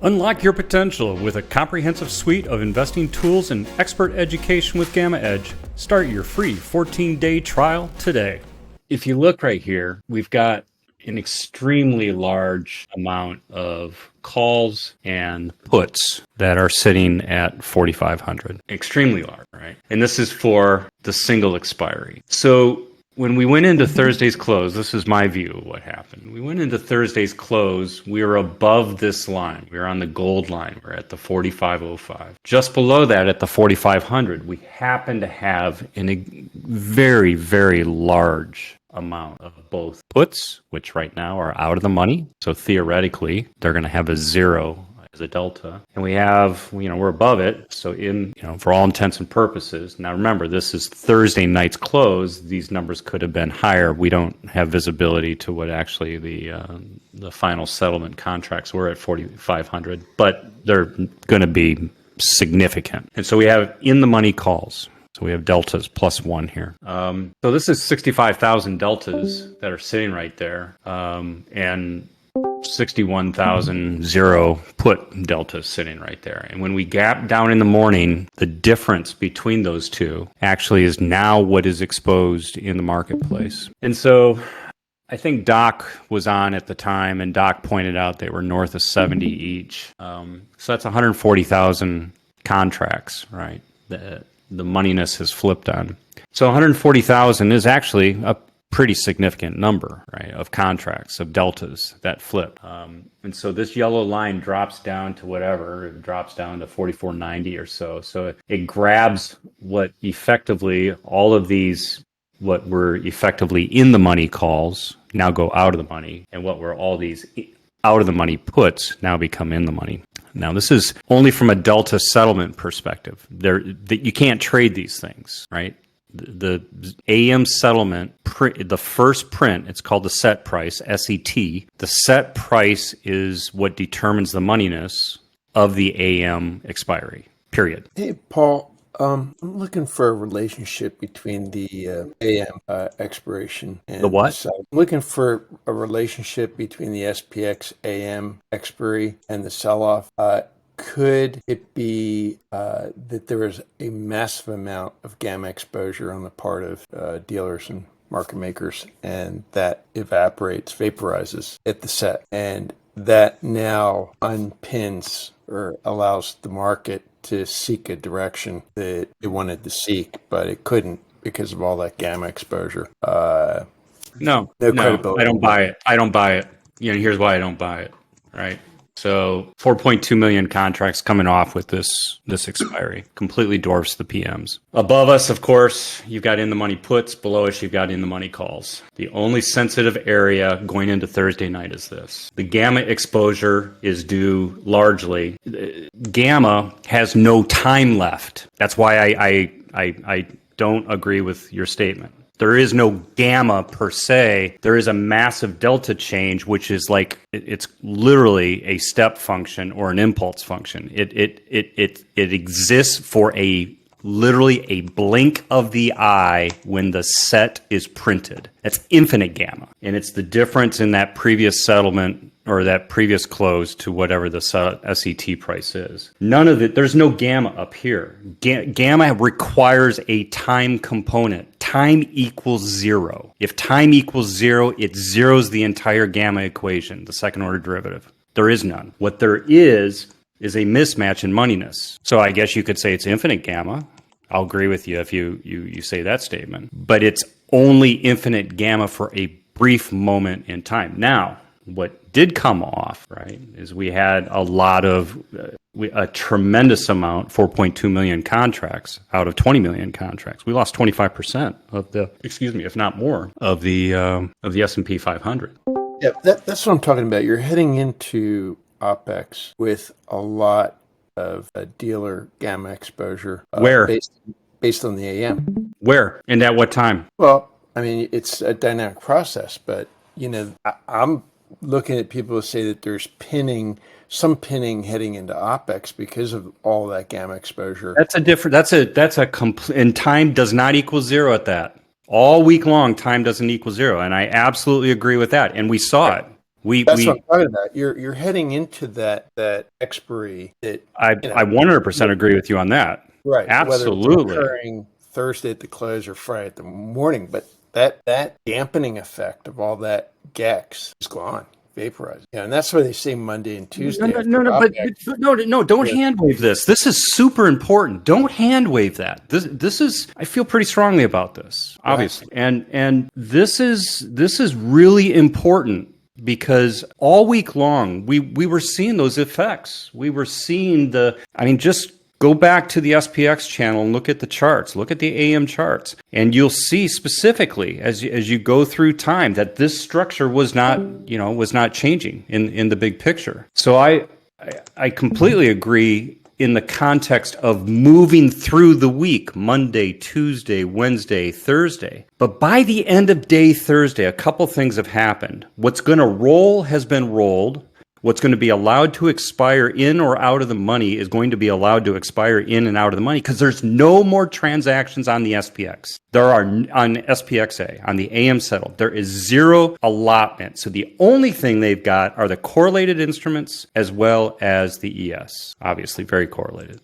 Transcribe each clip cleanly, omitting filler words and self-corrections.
Unlock your potential with a comprehensive suite of investing tools and expert education with GammaEdge. Start your free 14-day trial today. If you look right here, we've got an extremely large amount of calls and puts that are sitting at 4,500. Extremely large, right? And this is for the single expiry. So when we went into Thursday's close, this is my view of what happened. We went into Thursday's close, we were above this line. We were on the gold line. We're at the 4505. Just below that at the 4500, we happen to have a very, very large amount of both puts, which right now are out of the money. So theoretically, they're going to have a zero as a delta. And we have, we're above it. So for all intents and purposes, now remember, this is Thursday night's close. These numbers could have been higher. We don't have visibility to what actually the final settlement contracts were at 4,500, but they're going to be significant. And so we have in the money calls. So we have deltas plus one here. So this is 65,000 deltas that are sitting right there, and 61,000 zero put deltas sitting right there. And when we gap down in the morning, the difference between those two actually is now what is exposed in the marketplace. And so I think Doc was on at the time, and Doc pointed out they were north of 70 each. So that's 140,000 contracts, right? The moneyness has flipped on. So 140,000 is actually a pretty significant number, right, of contracts, of deltas that flip. And so this yellow line drops down to whatever, it drops down to 44.90 or so. So it grabs what effectively all of these, what were effectively in the money calls now go out of the money, and what were all these out of the money puts now become in the money. Now, this is only from a delta settlement perspective. You can't trade these things, right? The AM settlement, the first print, it's called the set price, SET. The set price is what determines the moneyness of the AM expiry, period. Hey, Paul, I'm looking for a relationship between the AM expiration and the what? I'm looking for a relationship between the SPX AM expiry and the sell-off. Could it be that there is a massive amount of gamma exposure on the part of dealers and market makers, and that vaporizes at the set, and that now unpins or allows the market to seek a direction that it wanted to seek, but it couldn't because of all that gamma exposure? No, I don't buy it. I don't buy it. Here's why I don't buy it, right? So 4.2 million contracts coming off with this expiry completely dwarfs the PMs. Above us, of course, you've got in the money puts. Below us, you've got in the money calls. The only sensitive area going into Thursday night is this. The gamma exposure is due largely. Gamma has no time left. That's why I don't agree with your statement. There is no gamma per se. There is a massive delta change, which is like, it's literally a step function or an impulse function. It exists for literally a blink of the eye when the set is printed. That's infinite gamma. And it's the difference in that previous settlement or that previous close to whatever the SET price is. None of it, there's no gamma up here. Gamma requires a time component. Time equals zero. If time equals zero, it zeros the entire gamma equation, the second order derivative. There is none. What there is a mismatch in moneyness. So I guess you could say it's infinite gamma. I'll agree with you if you say that statement. But it's only infinite gamma for a brief moment in time. Now, what did come off, right, is we had a tremendous amount, 4.2 million contracts out of 20 million contracts. We lost 25% of if not more, of the S&P 500. Yeah, that's what I'm talking about. You're heading into Opex with a lot of dealer gamma exposure. Where? Based on the AM. Where? And at what time? Well, I mean, it's a dynamic process, but, I'm looking at people who say that there's some pinning heading into Opex because of all that gamma exposure. And time does not equal zero at that. All week long, time doesn't equal zero. And I absolutely agree with that. And we saw it. That's what I'm talking about. You're heading into that expiry that I 100% agree with you on that. right. Absolutely. Whether it's occurring Thursday at the close or Friday at the morning, but that dampening effect of all that GEX is gone, vaporized. Yeah, and that's why they say Monday and Tuesday. No, don't hand wave this. This is super important. Don't hand wave that. This is, I feel pretty strongly about this, obviously. Right. And this is really important because all week long we were seeing those effects. We were seeing just go back to the SPX channel and look at the charts. Look at the AM charts, and you'll see specifically as you go through time that this structure was not changing in the big picture. So I completely agree in the context of moving through the week, Monday, Tuesday, Wednesday, Thursday. But by the end of day Thursday, a couple things have happened. What's going to roll has been rolled. What's going to be allowed to expire in or out of the money is going to be allowed to expire in and out of the money because there's no more transactions on the SPX. There are on SPXA, on the AM settled. There is zero allotment. So the only thing they've got are the correlated instruments as well as the ES. Obviously, very correlated.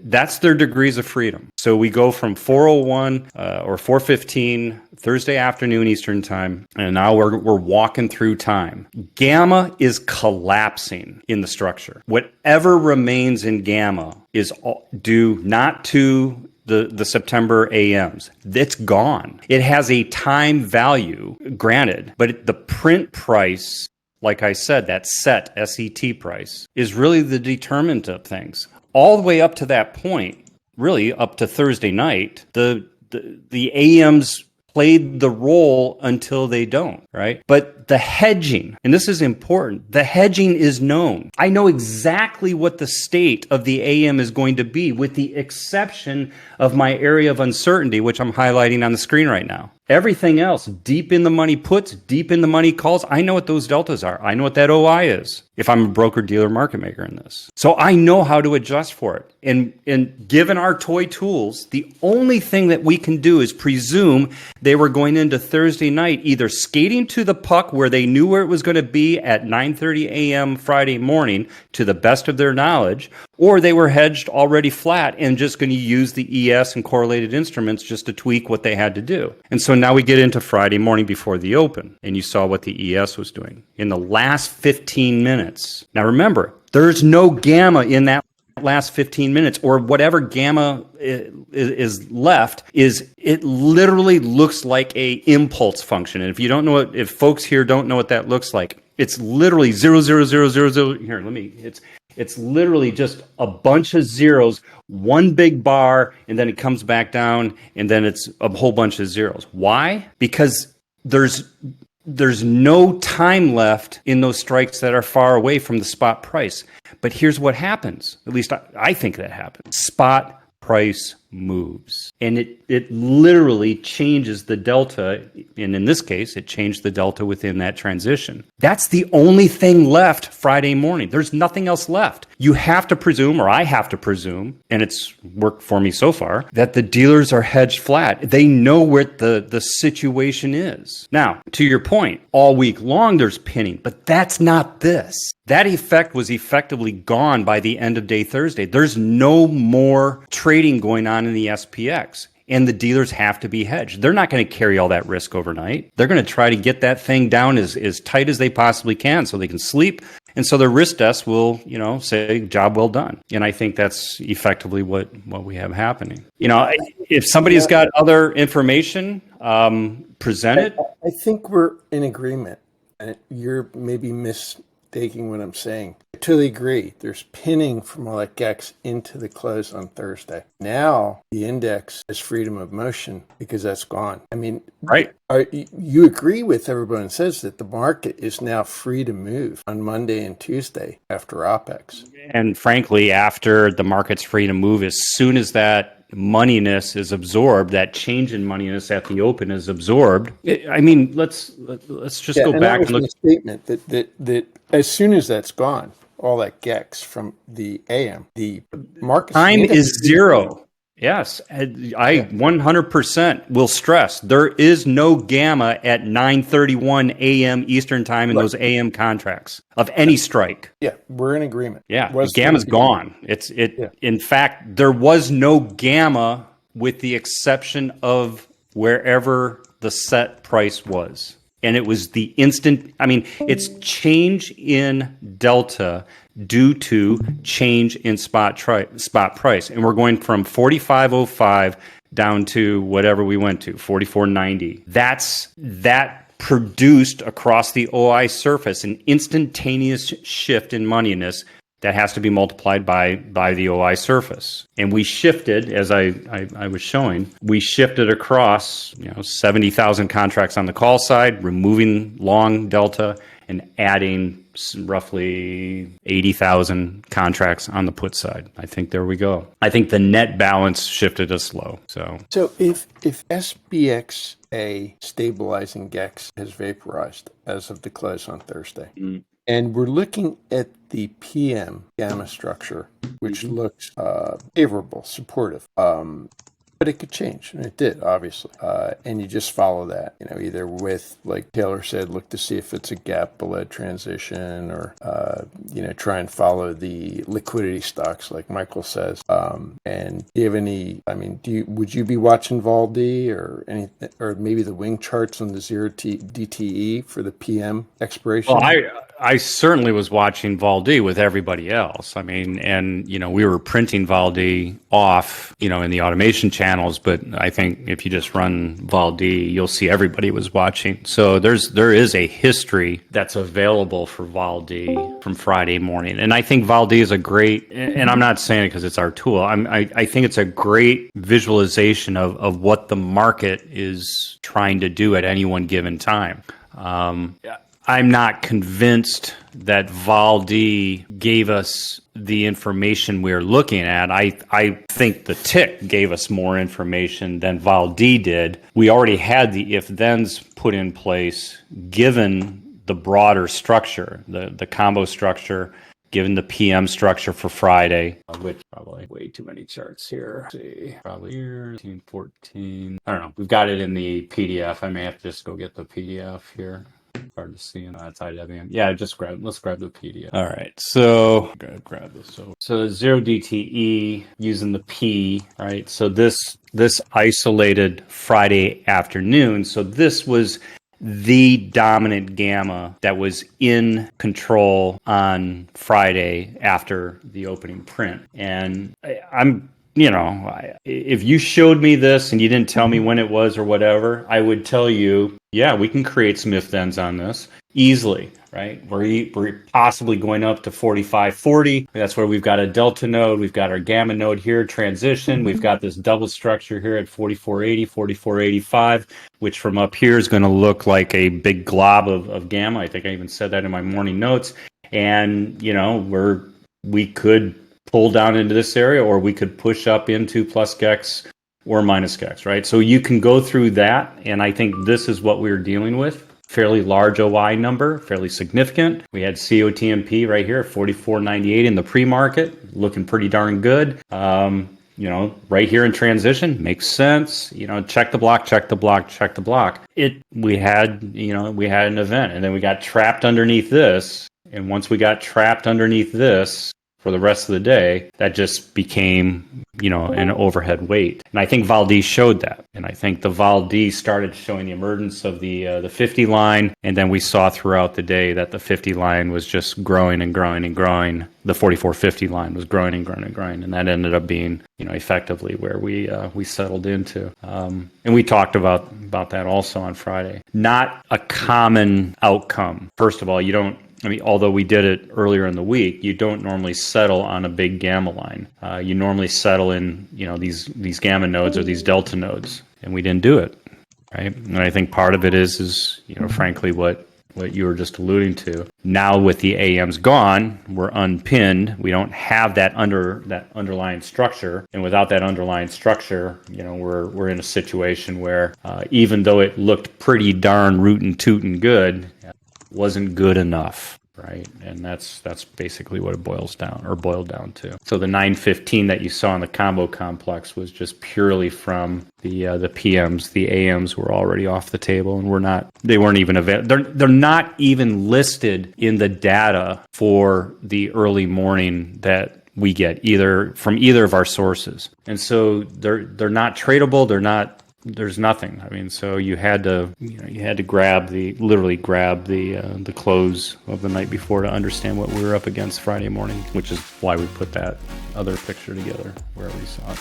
That's their degrees of freedom. So we go from 4:01 or 4:15 Thursday afternoon Eastern time, and now we're walking through time. Gamma is collapsing in the structure. Whatever remains in gamma is due not to the September AMs. It's gone. It has a time value, granted, but the print price, like I said, that SET price, is really the determinant of things. All the way up to that point, really up to Thursday night, the AMs played the role until they don't, right? But the hedging, and this is important, the hedging is known. I know exactly what the state of the AM is going to be, with the exception of my area of uncertainty, which I'm highlighting on the screen right now. Everything else, deep in the money puts, deep in the money calls, I know what those deltas are. I know what that OI is if I'm a broker, dealer, market maker in this. So I know how to adjust for it. And given our toy tools, the only thing that we can do is presume they were going into Thursday night either skating to the puck where they knew where it was going to be at 9:30 a.m. Friday morning to the best of their knowledge, or they were hedged already flat and just going to use the ES and correlated instruments just to tweak what they had to do. And so now we get into Friday morning before the open, and you saw what the ES was doing in the last 15 minutes. Now remember, there's no gamma in that last 15 minutes, or whatever gamma is left. It literally looks like a impulse function. And if you don't know it, if folks here don't know what that looks like, it's literally 0, 0, 0, 0, 0. Here, it's literally just a bunch of zeros, one big bar, and then it comes back down, and then it's a whole bunch of zeros. Why? Because there's no time left in those strikes that are far away from the spot price. But here's what happens. At least I think that happens. Spot price moves. And it literally changes the delta. And in this case, it changed the delta within that transition. That's the only thing left Friday morning. There's nothing else left. You have to presume, or I have to presume, and it's worked for me so far, that the dealers are hedged flat. They know where the situation is. Now, to your point, all week long there's pinning, but that's not this. That effect was effectively gone by the end of day Thursday. There's no more trading going on in the SPX, and the dealers have to be hedged. They're not going to carry all that risk overnight. They're going to try to get that thing down as tight as they possibly can so they can sleep. And so the risk desk will, say, job well done. And I think that's effectively what we have happening. If somebody's got other information, present it. I think we're in agreement. And you're maybe mistaking what I'm saying. I totally agree. There's pinning from all that GEX into the close on Thursday. Now the index has freedom of motion because that's gone. I mean, right. You agree with everyone that says that the market is now free to move on Monday and Tuesday after Opex. And frankly, after the market's free to move, as soon as that moneyness is absorbed, that change in moneyness at the open is absorbed. I mean, let's just go back and look at the statement that as soon as that's gone, all that GEX from the AM, the market time is zero. Yes, I 100% will stress there is no gamma at 9:31 a.m. Eastern time in those AM contracts of any strike. Yeah, we're in agreement. Yeah, Was gamma's 3 p.m. gone. In fact, there was no gamma with the exception of wherever the set price was. And it was the instant, it's change in delta due to change in spot price. And we're going from 45.05 down to whatever we went to, 44.90. That produced across the OI surface an instantaneous shift in moneyness that has to be multiplied by the OI surface. And we shifted, as I was showing, we shifted across 70,000 contracts on the call side, removing long delta and adding roughly 80,000 contracts on the put side. I think there we go. I think the net balance shifted us low. So if SPX A stabilizing GEX has vaporized as of the close on Thursday, and we're looking at the PM gamma structure, which looks favorable, supportive. But it could change, and it did, obviously. And you just follow that, either with, like Taylor said, look to see if it's a gap below transition, or try and follow the liquidity stocks, like Michael says. And do you have any? Would you be watching Vol-D or anything, or maybe the wing charts on the 0DTE for the PM expiration? Well, I certainly was watching Vol-D with everybody else. We were printing Vol-D off, in the automation channels. But I think if you just run Vol-D, you'll see everybody was watching. So there is a history that's available for Vol-D from Friday morning. And I think Vol-D is a great, and I'm not saying it because it's our tool. I think it's a great visualization of what the market is trying to do at any one given time. I'm not convinced that Vol-D gave us the information we're looking at. I think the tick gave us more information than Vol-D did. We already had the if-thens put in place, given the broader structure, the combo structure, given the PM structure for Friday, which probably way too many charts here. Let's see, probably here, 13, 14. I don't know. We've got it in the PDF. I may have to just go get the PDF here. Hard to see on that side of the end. Yeah, let's grab the PDF. All right, so I'm gonna grab this. So 0DTE using the P, right? So this isolated Friday afternoon. So this was the dominant gamma that was in control on Friday after the opening print. And if you showed me this and you didn't tell me when it was or whatever, I would tell you, yeah, we can create some if-thens on this easily, right? We're possibly going up to 45.40. That's where we've got a delta node. We've got our gamma node here, transition. We've got this double structure here at 44.80, 44.85, which from up here is going to look like a big glob of gamma. I think I even said that in my morning notes. And, we could pull down into this area, or we could push up into plus GEX or minus GEX, right? So you can go through that, and I think this is what we're dealing with. Fairly large OI number, fairly significant. We had COTMP right here at 44.98 in the pre-market, looking pretty darn good. Right here in transition, makes sense. Check the block, check the block, check the block. We had an event, and then we got trapped underneath this. And once we got trapped underneath this, for the rest of the day, that just became, an overhead weight. And I think Vol-D showed that. And I think the Vol-D started showing the emergence of the 50 line. And then we saw throughout the day that the 50 line was just growing and growing and growing. The 44.50 line was growing and growing and growing. And that ended up being, effectively where we settled into. And we talked about that also on Friday. Not a common outcome. First of all, although we did it earlier in the week, you don't normally settle on a big gamma line. You normally settle in, these gamma nodes or these delta nodes, and we didn't do it, right? And I think part of it is frankly, what you were just alluding to. Now with the AMs gone, we're unpinned. We don't have that underlying structure, and without that underlying structure, we're in a situation where even though it looked pretty darn rootin' tootin' good, wasn't good enough. right? And that's basically what it boiled down to. So the 915 that you saw in the combo complex was just purely from the PMs. The AMs were already off the table, and they weren't even available. They're not even listed in the data for the early morning that we get from either of our sources. And so they're not tradable. There's nothing. I mean, so you had to literally grab the close of the night before to understand what we were up against Friday morning, which is why we put that other picture together wherever you saw it.